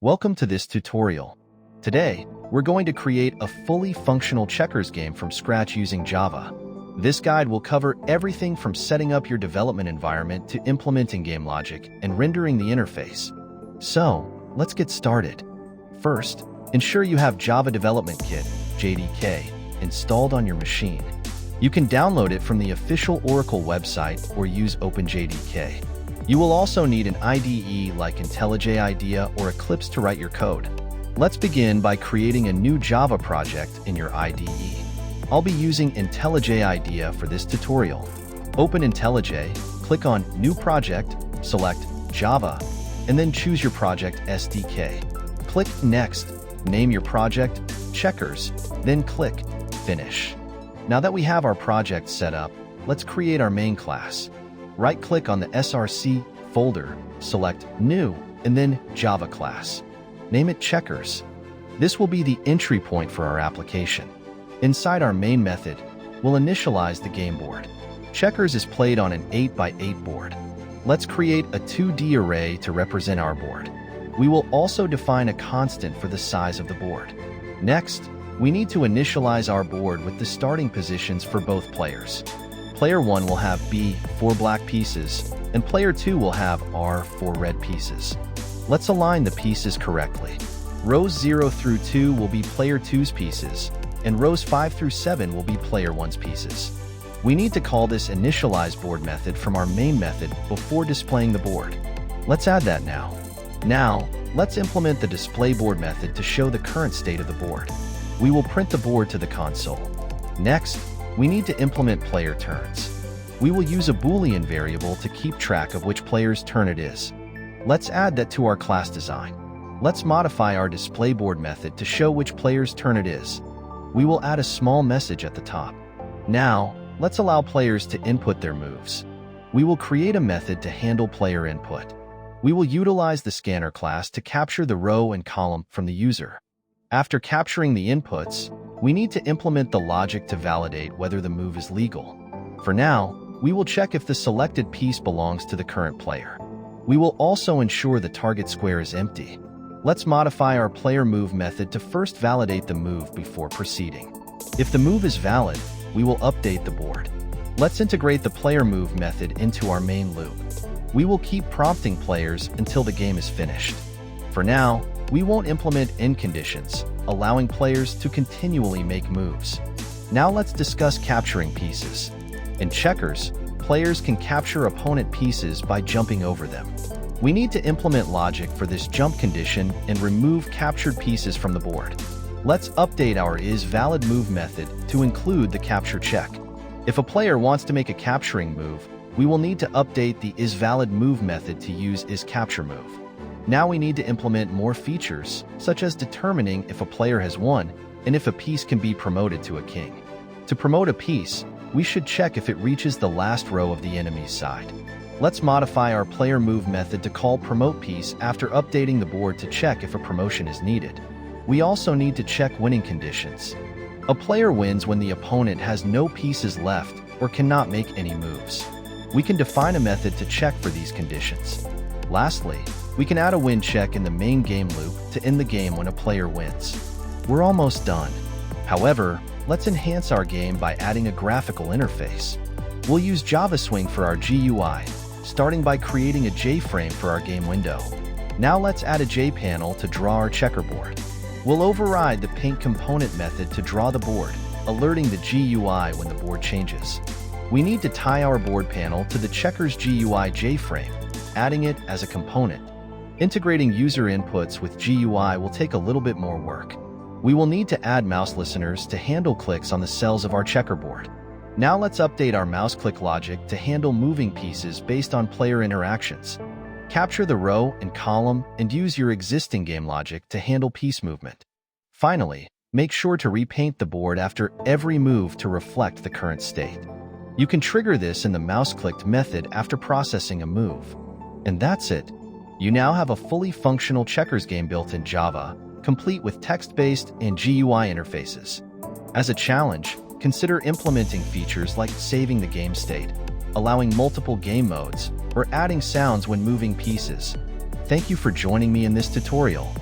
Welcome to this tutorial. Today, we're going to create a fully functional checkers game from scratch using Java. This guide will cover everything from setting up your development environment to implementing game logic and rendering the interface. So, let's get started. First, ensure you have Java Development Kit, JDK, installed on your machine. You can download it from the official Oracle website or use OpenJDK. You will also need an IDE like IntelliJ IDEA or Eclipse to write your code. Let's begin by creating a new Java project in your IDE. I'll be using IntelliJ IDEA for this tutorial. Open IntelliJ, click on New Project, select Java, and then choose your project SDK. Click Next, name your project Checkers, then click Finish. Now that we have our project set up, let's create our main class. Right-click on the SRC folder, select New, and then Java class. Name it Checkers. This will be the entry point for our application. Inside our main method, we'll initialize the game board. Checkers is played on an 8x8 board. Let's create a 2D array to represent our board. We will also define a constant for the size of the board. Next, we need to initialize our board with the starting positions for both players. Player 1 will have B, 4 black pieces, and Player 2 will have R, 4 red pieces. Let's align the pieces correctly. Rows 0 through 2 will be Player 2's pieces, and rows 5 through 7 will be Player 1's pieces. We need to call this initialize board method from our main method before displaying the board. Let's add that now. Now, let's implement the display board method to show the current state of the board. We will print the board to the console. Next, we need to implement player turns. We will use a Boolean variable to keep track of which player's turn it is. Let's add that to our class design. Let's modify our display board method to show which player's turn it is. We will add a small message at the top. Now, let's allow players to input their moves. We will create a method to handle player input. We will utilize the scanner class to capture the row and column from the user. After capturing the inputs, we need to implement the logic to validate whether the move is legal. For now, we will check if the selected piece belongs to the current player. We will also ensure the target square is empty. Let's modify our player move method to first validate the move before proceeding. If the move is valid, we will update the board. Let's integrate the player move method into our main loop. We will keep prompting players until the game is finished. For now, we won't implement end conditions, allowing players to continually make moves. Now let's discuss capturing pieces. In checkers, players can capture opponent pieces by jumping over them. We need to implement logic for this jump condition and remove captured pieces from the board. Let's update our isValidMove method to include the capture check. If a player wants to make a capturing move, we will need to update the isValidMove method to use isCaptureMove. Now we need to implement more features, such as determining if a player has won and if a piece can be promoted to a king. To promote a piece, we should check if it reaches the last row of the enemy's side. Let's modify our player move method to call promote piece after updating the board to check if a promotion is needed. We also need to check winning conditions. A player wins when the opponent has no pieces left or cannot make any moves. We can define a method to check for these conditions. Lastly, we can add a win check in the main game loop to end the game when a player wins. We're almost done. However, let's enhance our game by adding a graphical interface. We'll use JavaSwing for our GUI, starting by creating a JFrame for our game window. Now let's add a JPanel to draw our checkerboard. We'll override the paint component method to draw the board, alerting the GUI when the board changes. We need to tie our board panel to the checkers GUI JFrame, adding it as a component. Integrating user inputs with GUI will take a little bit more work. We will need to add mouse listeners to handle clicks on the cells of our checkerboard. Now let's update our mouse click logic to handle moving pieces based on player interactions. Capture the row and column and use your existing game logic to handle piece movement. Finally, make sure to repaint the board after every move to reflect the current state. You can trigger this in the mouse clicked method after processing a move. And that's it. You now have a fully functional checkers game built in Java, complete with text-based and GUI interfaces. As a challenge, consider implementing features like saving the game state, allowing multiple game modes, or adding sounds when moving pieces. Thank you for joining me in this tutorial.